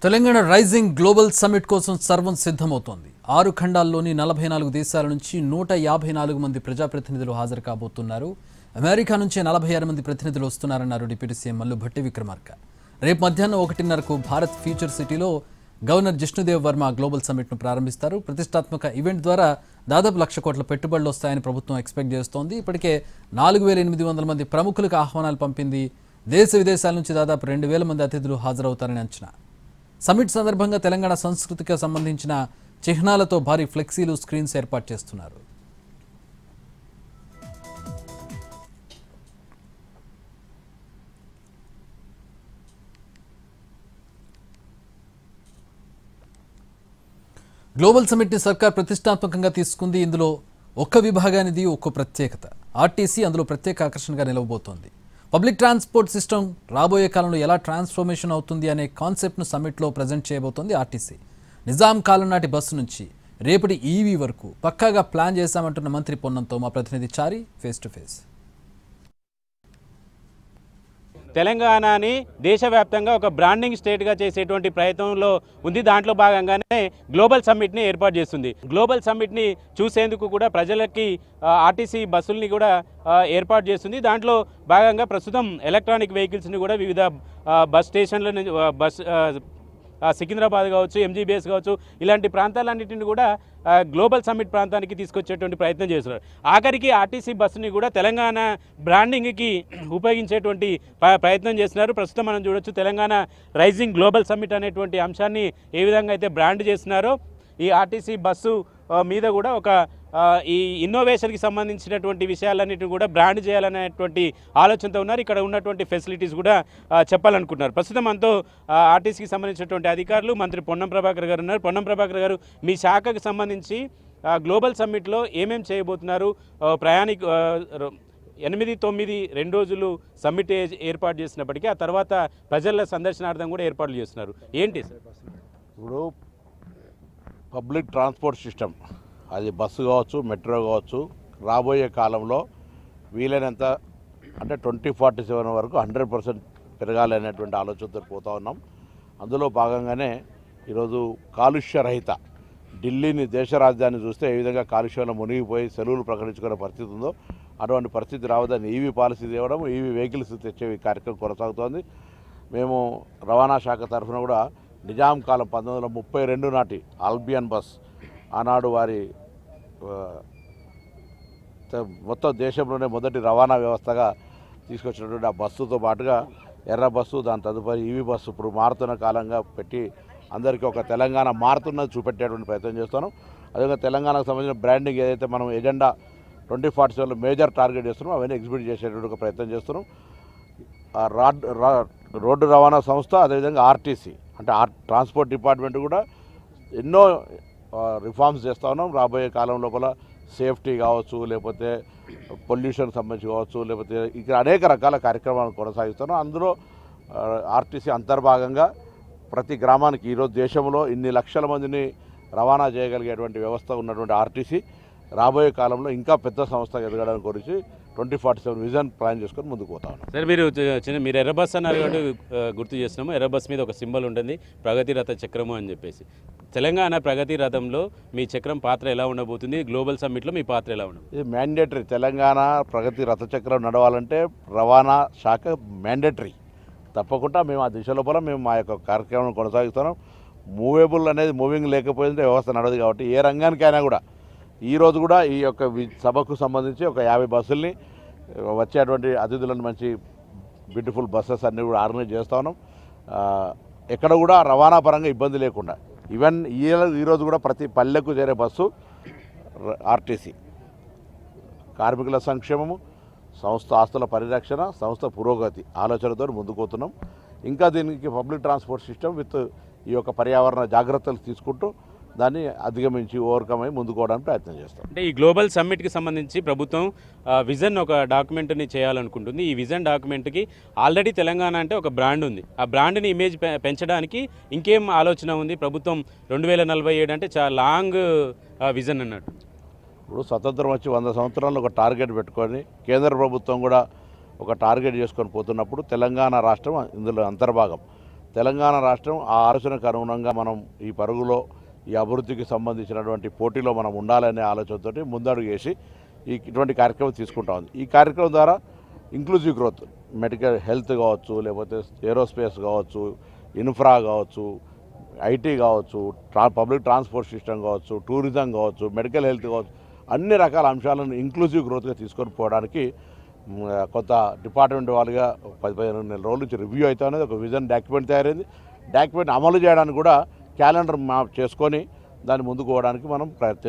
Telangana rising global summit కోసం సర్వం సిద్ధమవుతోంది. 6 ఖండాల్లోని 44 దేశాల నుంచి 154 మంది ప్రజాప్రతినిధులు హాజరు కాబోతున్నారు. అమెరికా నుంచి 46 మంది ప్రతినిధులు వస్తున్నారన్నారు డిప్యూటీ సీఎం మల్లు భట్టి విక్రమార్క. రేపు మధ్యాహ్నం 1:30కు భారత్ ఫ్యూచర్ సిటీలో గవర్నర్ జిష్ణుదేవ్ వర్మ గ్లోబల్ సమ్మిట్ను ప్రారంభిస్తారు. ప్రతిష్టాత్మక ఈవెంట్ ద్వారా దాదాపు 1,00,000 కోట్ల పెట్టుబడులు వస్తాయని ప్రభుత్వం ఎక్స్పెక్ట్ చేస్తోంది. ఇప్పటికే 4,800 మంది ప్రముఖులకు ఆహ్వానాలు పంపింది. దేశ విదేశాల నుంచి దాదాపు 2,000 మంది అతిథులు హాజరవుతారని అంచనా. సమ్మిట్ సందర్భంగా తెలంగాణ సంస్కృతికి సంబంధించిన చిహ్నాలతో భారీ ఫ్లెక్సీలు, స్క్రీన్స్ ఏర్పాటు చేస్తున్నారు. గ్లోబల్ సమ్మిట్ని సర్కార్ ప్రతిష్టాత్మకంగా తీసుకుంది. ఇందులో ఒక్క విభాగానిది ఒక్కో ప్రత్యేకత. ఆర్టీసీ అందులో ప్రత్యేక ఆకర్షణగా నిలవబోతోంది. పబ్లిక్ ట్రాన్స్పోర్ట్ సిస్టమ్ రాబోయే కాలంలో ఎలా ట్రాన్స్ఫర్మేషన్ అవుతుంది అనే కాన్సెప్ట్ను సమ్మిట్లో ప్రజెంట్ చేయబోతోంది ఆర్టీసీ. నిజాం కాలం నాటి బస్సు నుంచి రేపటి ఈవీ వరకు పక్కాగా ప్లాన్ చేశామంటున్న మంత్రి పొన్నంతో మా ప్రతినిధి చారి ఫేస్ టు ఫేస్. తెలంగాణని దేశవ్యాప్తంగా ఒక బ్రాండింగ్ స్టేట్గా చేసేటువంటి ప్రయత్నంలో ఉంది. దాంట్లో భాగంగానే గ్లోబల్ సమ్మిట్ని ఏర్పాటు చేస్తుంది. గ్లోబల్ సమ్మిట్ని చూసేందుకు కూడా ప్రజలకి ఆర్టీసీ బస్సుల్ని కూడా ఏర్పాటు చేస్తుంది. దాంట్లో భాగంగా ప్రస్తుతం ఎలక్ట్రానిక్ వెహికల్స్ని కూడా వివిధ బస్ స్టేషన్ల నుంచి సికింద్రాబాద్ కావచ్చు, ఎంజీబీఎస్ కావచ్చు, ఇలాంటి ప్రాంతాలన్నింటినీ కూడా గ్లోబల్ సమ్మిట్ ప్రాంతానికి తీసుకొచ్చేటువంటి ప్రయత్నం చేస్తున్నారు. ఆఖరికి ఆర్టీసీ బస్సుని కూడా తెలంగాణ బ్రాండింగ్కి ఉపయోగించేటువంటి ప్రయత్నం చేస్తున్నారు. ప్రస్తుతం మనం చూడొచ్చు తెలంగాణ రైజింగ్ గ్లోబల్ సమ్మిట్ అనేటువంటి అంశాన్ని ఏ విధంగా అయితే బ్రాండ్ చేస్తున్నారో ఈ ఆర్టీసీ బస్సు మీద కూడా ఒక ఈ ఇన్నోవేషన్కి సంబంధించినటువంటి విషయాలన్నిటిని కూడా బ్రాండ్ చేయాలనేటువంటి ఆలోచనతో ఉన్నారు. ఇక్కడ ఉన్నటువంటి ఫెసిలిటీస్ కూడా చెప్పాలనుకుంటున్నారు. ప్రస్తుతం మనతో ఆర్టీసీకి సంబంధించినటువంటి అధికారులు మంత్రి పొన్నం ప్రభాకర్ గారు ఉన్నారు. పొన్నం ప్రభాకర్ గారు, మీ శాఖకు సంబంధించి గ్లోబల్ సమ్మిట్లో ఏమేమి చేయబోతున్నారు? 8-9 2 రోజులు సమ్మిట్ ఏర్పాటు చేసినప్పటికీ ఆ తర్వాత ప్రజల సందర్శనార్థం కూడా ఏర్పాట్లు చేస్తున్నారు. ఏంటి సార్? ఇప్పుడు పబ్లిక్ ట్రాన్స్పోర్ట్ సిస్టమ్, అది బస్సు కావచ్చు, మెట్రో కావచ్చు, రాబోయే కాలంలో వీలైనంత అంటే 2047 వరకు 100% పెరగాలి అనేటువంటి ఆలోచనతో పోతూ ఉన్నాం. అందులో భాగంగానే ఈరోజు కాలుష్య రహిత ఢిల్లీని, దేశ రాజధాని చూస్తే ఏ విధంగా కాలుష్యంలో మునిగిపోయి సెలవులు ప్రకటించుకునే పరిస్థితి ఉందో అటువంటి పరిస్థితి రావద్దని ఈవీ పాలసీ తేవడం, ఈవీ వెహికల్స్ తెచ్చే కార్యక్రమం కొనసాగుతోంది. మేము రవాణా శాఖ తరఫున కూడా నిజాం కాలం 1932 నాటి ఆల్బియన్ బస్, ఆనాడు వారి మొత్తం దేశంలోనే మొదటి రవాణా వ్యవస్థగా తీసుకొచ్చినటువంటి ఆ బస్సుతో పాటుగా ఎర్ర బస్సు, దాని తదుపరి ఈవీ బస్సు ఇప్పుడు మారుతున్న కాలంగా పెట్టి అందరికీ ఒక తెలంగాణ మారుతున్నది చూపెట్టేటువంటి ప్రయత్నం చేస్తున్నాం. అదేవిధంగా తెలంగాణకు సంబంధించిన బ్రాండింగ్ ఏదైతే మనం ఎజెండా 2047లో మేజర్ టార్గెట్ చేస్తున్నాం అవన్నీ ఎగ్జిబిట్ చేసేటువంటి ఒక ప్రయత్నం చేస్తున్నాం. రోడ్డు రవాణా సంస్థ, అదేవిధంగా ఆర్టీసీ అంటే ట్రాన్స్పోర్ట్ డిపార్ట్మెంట్ కూడా ఎన్నో రిఫార్మ్స్ చేస్తూ ఉన్నాం. రాబోయే కాలం లోపల సేఫ్టీ కావచ్చు, లేకపోతే పొల్యూషన్ సంబంధించి కావచ్చు, లేకపోతే ఇక్కడ అనేక రకాల కార్యక్రమాలను కొనసాగిస్తున్నాం. అందులో ఆర్టీసీ అంతర్భాగంగా ప్రతి గ్రామానికి ఈరోజు దేశంలో ఇన్ని లక్షల మందిని రవాణా చేయగలిగేటువంటి వ్యవస్థ ఉన్నటువంటి ఆర్టీసీ రాబోయే కాలంలో ఇంకా పెద్ద సంస్థ ఎదగడానికి గురించి 2047 విజన్ ప్లాన్ చేసుకొని ముందుకు పోతా ఉన్నాం. సార్, మీరు ఎర్ర బస్ అన్నారు కాబట్టి గుర్తు చేస్తున్నాము. ఎర్ర బస్ మీద ఒక సింబల్ ఉంటుంది, ప్రగతి రథ చక్రము అని చెప్పేసి. తెలంగాణ ప్రగతి రథంలో మీ చక్రం పాత్ర ఎలా ఉండబోతుంది? గ్లోబల్ సమ్మిట్లో మీ పాత్ర ఎలా ఉండబోతుంది? ఇది మ్యాండేటరీ. తెలంగాణ ప్రగతి రథ చక్రం నడవాలంటే రవాణా శాఖ మ్యాండేటరీ. తప్పకుండా మేము ఆ దిశ లోపల మేము మా యొక్క కార్యక్రమం కొనసాగిస్తున్నాం. మూవేబుల్ అనేది మూవింగ్ లేకపోయింటే వ్యవస్థ నడదు. కాబట్టి ఏ రంగానికైనా కూడా ఈరోజు కూడా ఈ యొక్క సభకు సంబంధించి ఒక 50 బస్సుల్ని వచ్చేటువంటి అతిథులను మంచి బ్యూటిఫుల్ బస్సెస్ అన్నీ కూడా ఆర్గనైజ్ చేస్తూ ఉన్నాం. ఎక్కడ కూడా రవాణా పరంగా ఇబ్బంది లేకుండా ఈవెన్ ఈరోజు కూడా ప్రతి పల్లెకు చేరే బస్సు ఆర్టీసీ. కార్మికుల సంక్షేమము, సంస్థ ఆస్తుల పరిరక్షణ, సంస్థ పురోగతి ఆలోచనతో ముందుకు పోతున్నాం. ఇంకా దీనికి పబ్లిక్ ట్రాన్స్పోర్ట్ సిస్టమ్ విత్ ఈ యొక్క పర్యావరణ జాగ్రత్తలు తీసుకుంటూ దాన్ని అధిగమించి ఓవర్కమ్ అయి ముందుకోవడానికి ప్రయత్నం చేస్తాం. అంటే ఈ గ్లోబల్ సమ్మిట్కి సంబంధించి ప్రభుత్వం విజన్ ఒక డాక్యుమెంట్ని చేయాలనుకుంటుంది. ఈ విజన్ డాక్యుమెంట్కి ఆల్రెడీ తెలంగాణ అంటే ఒక బ్రాండ్ ఉంది. ఆ బ్రాండ్ని ఇమేజ్ పెంచడానికి ఇంకేం ఆలోచన ఉంది? ప్రభుత్వం 2047 అంటే చాలా లాంగ్ విజన్ అన్నట్టు. ఇప్పుడు స్వతంత్రం వచ్చి 100 సంవత్సరాలు ఒక టార్గెట్ పెట్టుకొని కేంద్ర ప్రభుత్వం కూడా ఒక టార్గెట్ చేసుకొని పోతున్నప్పుడు తెలంగాణ రాష్ట్రం ఇందులో అంతర్భాగం. తెలంగాణ రాష్ట్రం ఆ ఆలోచనకు అనుగుణంగా మనం ఈ పరుగులో ఈ అభివృద్ధికి సంబంధించినటువంటి పోటీలో మనం ఉండాలనే ఆలోచనతో ముందడుగు వేసి ఇటువంటి కార్యక్రమం తీసుకుంటా ఉంది. ఈ కార్యక్రమం ద్వారా ఇంక్లూజివ్ గ్రోత్, మెడికల్ హెల్త్ కావచ్చు, లేకపోతే ఏరోస్పేస్ కావచ్చు, ఇన్ఫ్రా కావచ్చు, ఐటీ కావచ్చు, పబ్లిక్ ట్రాన్స్పోర్ట్ సిస్టమ్ కావచ్చు, టూరిజం కావచ్చు, మెడికల్ హెల్త్ కావచ్చు, అన్ని రకాల అంశాలను ఇంక్లూజివ్ గ్రోత్గా తీసుకొని పోవడానికి కొత్త డిపార్ట్మెంట్ వాళ్ళుగా 10-15 నెలల రోజుల నుంచి రివ్యూ అవుతా అనేది ఒక విజన్ డాక్యుమెంట్ తయారైంది. డాక్యుమెంట్ అమలు చేయడానికి కూడా క్యాలెండర్ మ్యాప్ చేసుకొని దాన్ని ముందుకు పోవడానికి మనం ప్రయత్నం